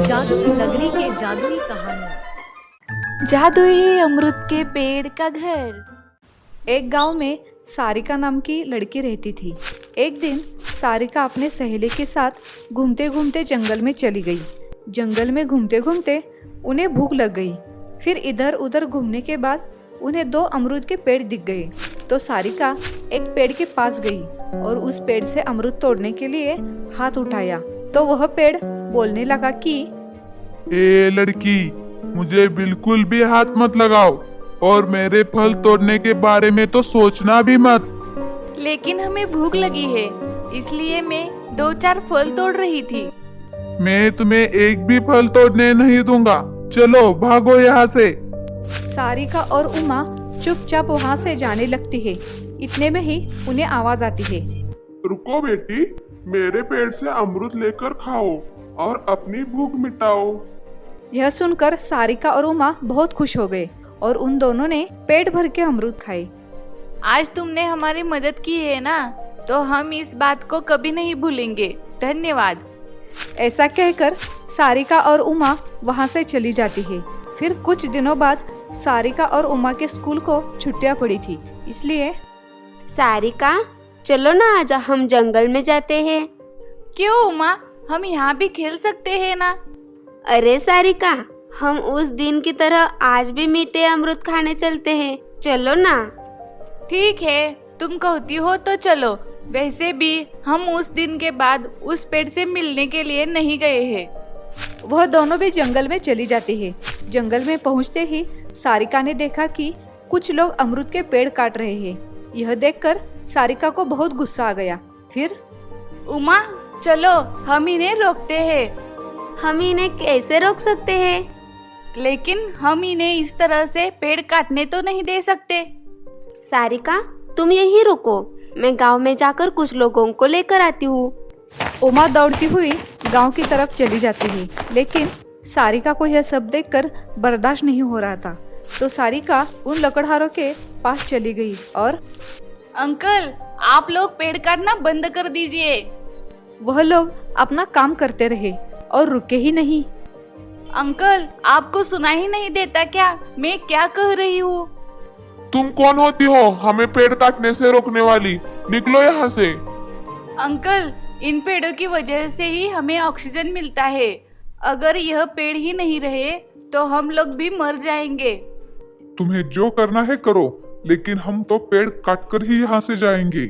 जादुई नगरी के जादुई कहानी। जादुई अमरूद के पेड़ का घर। एक गांव में सारिका नाम की लड़की रहती थी। एक दिन सारिका अपने सहेली के साथ घूमते घूमते जंगल में चली गई। जंगल में घूमते घूमते उन्हें भूख लग गई। फिर इधर उधर घूमने के बाद उन्हें 2 अमरूद के पेड़ दिख गए। तो सारिका एक पेड़ के पास गई और उस पेड़ से अमरूद तोड़ने के लिए हाथ उठाया तो वह पेड़ बोलने लगा कि ए लड़की, मुझे बिल्कुल भी हाथ मत लगाओ और मेरे फल तोड़ने के बारे में तो सोचना भी मत। लेकिन हमें भूख लगी है, इसलिए मैं 2-4 फल तोड़ रही थी। मैं तुम्हें एक भी फल तोड़ने नहीं दूंगा। चलो भागो यहाँ से। सारिका और उमा चुपचाप वहाँ से जाने लगती है। इतने में ही उन्हें आवाज आती है। रुको बेटी, मेरे पेड़ से अमरूद लेकर खाओ और अपनी भूख मिटाओ। यह सुनकर सारिका और उमा बहुत खुश हो गए और उन दोनों ने पेट भर के अमरूद खाए। आज तुमने हमारी मदद की है ना, तो हम इस बात को कभी नहीं भूलेंगे। धन्यवाद। ऐसा कहकर सारिका और उमा वहाँ से चली जाती है। फिर कुछ दिनों बाद सारिका और उमा के स्कूल को छुट्टियां पड़ी थी, इसलिए सारिका, चलो ना, आज हम जंगल में जाते हैं। क्यों उमा, हम यहाँ भी खेल सकते हैं ना। अरे सारिका, हम उस दिन की तरह आज भी मीठे अमरूद खाने चलते हैं। चलो ना। ठीक है, तुम कहती हो तो चलो। वैसे भी हम उस दिन के बाद उस पेड़ से मिलने के लिए नहीं गए हैं। वह दोनों भी जंगल में चली जाती है। जंगल में पहुंचते ही सारिका ने देखा कि कुछ लोग अमरूद के पेड़ काट रहे हैं। यह देखकर सारिका को बहुत गुस्सा आ गया। फिर उमा, चलो हम इन्हें रोकते हैं। हम इन्हें कैसे रोक सकते हैं? लेकिन हम इन्हें इस तरह से पेड़ काटने तो नहीं दे सकते। सारिका, तुम यहीं रुको, मैं गांव में जाकर कुछ लोगों को लेकर आती हूँ। उमा दौड़ती हुई गांव की तरफ चली जाती है, लेकिन सारिका को यह सब देखकर बर्दाश्त नहीं हो रहा था। तो सारिका उन लकड़हारों के पास चली गई और अंकल, आप लोग पेड़ काटना बंद कर दीजिए। वह लोग अपना काम करते रहे और रुके ही नहीं। अंकल, आपको सुना ही नहीं देता क्या मैं क्या कह रही हूँ? तुम कौन होती हो हमें पेड़ काटने से रोकने वाली? निकलो यहाँ से। अंकल, इन पेड़ों की वजह से ही हमें ऑक्सीजन मिलता है। अगर यह पेड़ ही नहीं रहे तो हम लोग भी मर जाएंगे। तुम्हें जो करना है करो, लेकिन हम तो पेड़ काटकर ही यहाँ से जाएंगे।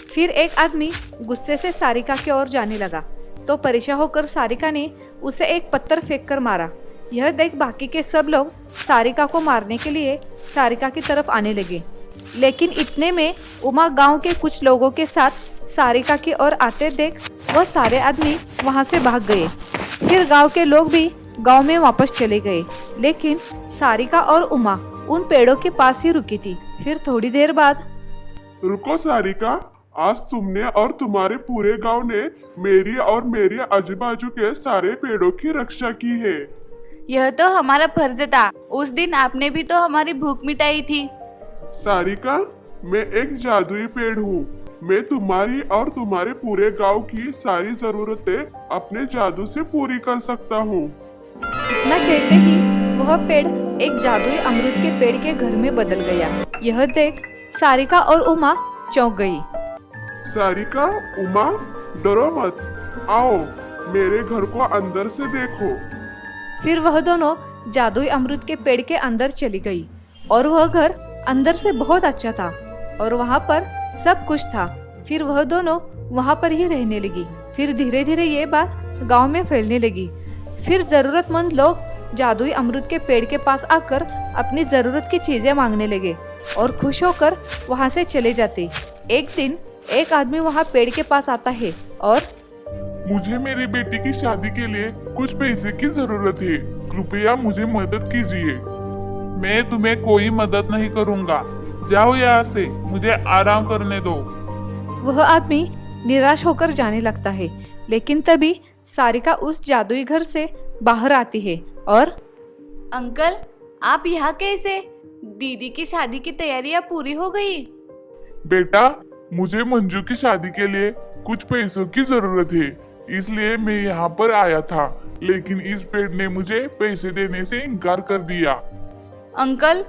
फिर एक आदमी गुस्से से सारिका की ओर जाने लगा। तो परेशान होकर सारिका ने उसे एक पत्थर फेंक कर मारा। यह देख बाकी के सब लोग सारिका को मारने के लिए सारिका की तरफ आने लगे। लेकिन इतने में उमा गांव के कुछ लोगों के साथ सारिका की ओर आते देख वह सारे आदमी वहां से भाग गए। फिर गांव के लोग भी गांव में वापस चले गए, लेकिन सारिका और उमा उन पेड़ों के पास ही रुकी थी। फिर थोड़ी देर बाद, रुको सारिका, आज तुमने और तुम्हारे पूरे गांव ने मेरी और मेरे आजू बाजू के सारे पेड़ों की रक्षा की है। यह तो हमारा फर्ज था। उस दिन आपने भी तो हमारी भूख मिटाई थी। सारिका, मैं एक जादुई पेड़ हूँ। मैं तुम्हारी और तुम्हारे पूरे गांव की सारी जरूरतें अपने जादू से पूरी कर सकता हूँ। इतना कहते ही वह पेड़ एक जादुई अमरूद के पेड़ के घर में बदल गया। यह देख सारिका और उमा चौंक गई। सारिका, उमा, डरो मत, आओ मेरे घर को अंदर से देखो। फिर वह दोनों जादुई अमरूद के पेड़ के अंदर चली गई और वह घर अंदर से बहुत अच्छा था और वहाँ पर सब कुछ था। फिर वह दोनों वहाँ पर ही रहने लगी। फिर धीरे धीरे ये बात गांव में फैलने लगी। फिर जरूरतमंद लोग जादुई अमरूद के पेड़ के पास आकर अपनी जरूरत की चीजें मांगने लगे और खुश होकर वहाँ से चले जाते। एक दिन एक आदमी वहाँ पेड़ के पास आता है और मुझे मेरी बेटी की शादी के लिए कुछ पैसे की जरूरत है, कृपया मुझे मदद कीजिए। मैं तुम्हें कोई मदद नहीं करूँगा। जाओ यहाँ से, मुझे आराम करने दो। वह आदमी निराश होकर जाने लगता है, लेकिन तभी सारिका उस जादुई घर से बाहर आती है और अंकल, आप यहाँ कैसे? दीदी की शादी की तैयारियाँ पूरी हो गई? बेटा, मुझे मंजू की शादी के लिए कुछ पैसों की जरूरत है, इसलिए मैं यहाँ पर आया था, लेकिन इस पेड़ ने मुझे पैसे देने से इनकार कर दिया। अंकल,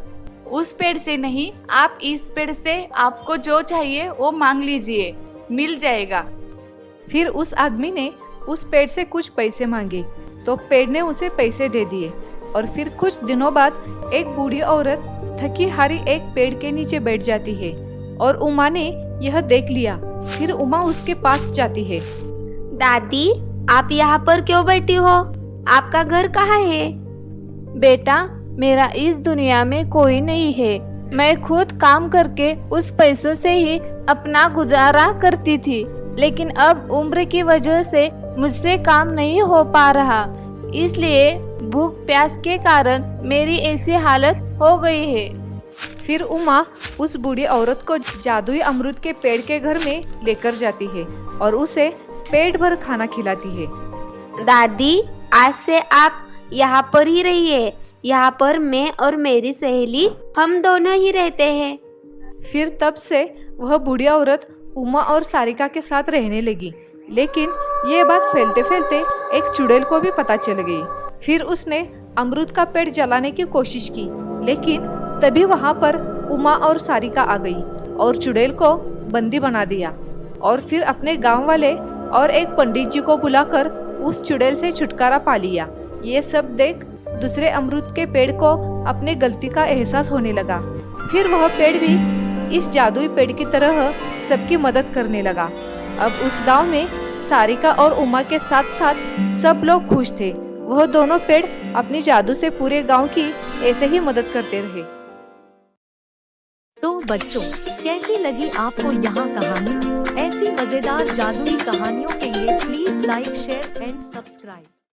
उस पेड़ से नहीं, आप इस पेड़ से आपको जो चाहिए वो मांग लीजिए, मिल जाएगा। फिर उस आदमी ने उस पेड़ से कुछ पैसे मांगे तो पेड़ ने उसे पैसे दे दिए। और फिर कुछ दिनों बाद एक बूढ़ी औरत थकी हारी एक पेड़ के नीचे बैठ जाती है और उमा ने यह देख लिया। फिर उमा उसके पास जाती है। दादी, आप यहाँ पर क्यों बैठी हो? आपका घर कहाँ है? बेटा, मेरा इस दुनिया में कोई नहीं है। मैं खुद काम करके उस पैसों से ही अपना गुजारा करती थी, लेकिन अब उम्र की वजह से मुझसे काम नहीं हो पा रहा, इसलिए भूख प्यास के कारण मेरी ऐसी हालत हो गई है। फिर उमा उस बूढ़ी औरत को जादुई अमरूद के पेड़ के घर में लेकर जाती है और उसे पेट भर खाना खिलाती है। दादी, आज से आप यहाँ पर ही रहिए। यहाँ पर मैं और मेरी सहेली हम दोनों ही रहते हैं। फिर तब से वह बूढ़ी औरत उमा और सारिका के साथ रहने लगी। लेकिन ये बात फैलते फैलते एक चुड़ैल को भी पता चल गई। फिर उसने अमरूद का पेड़ जलाने की कोशिश की, लेकिन तभी वहाँ पर उमा और सारिका आ गई और चुड़ैल को बंदी बना दिया। और फिर अपने गांव वाले और एक पंडित जी को बुलाकर उस चुड़ैल से छुटकारा पा लिया। ये सब देख दूसरे अमरूद के पेड़ को अपने गलती का एहसास होने लगा। फिर वह पेड़ भी इस जादुई पेड़ की तरह सबकी मदद करने लगा। अब उस गांव में सारिका और उमा के साथ साथ सब लोग खुश थे। वह दोनों पेड़ अपनी जादू से पूरे गांव की ऐसे ही मदद करते रहे। तो बच्चों, कैसी लगी आपको यहाँ कहानी? ऐसी मजेदार जादुई कहानियों के लिए please like, share and subscribe.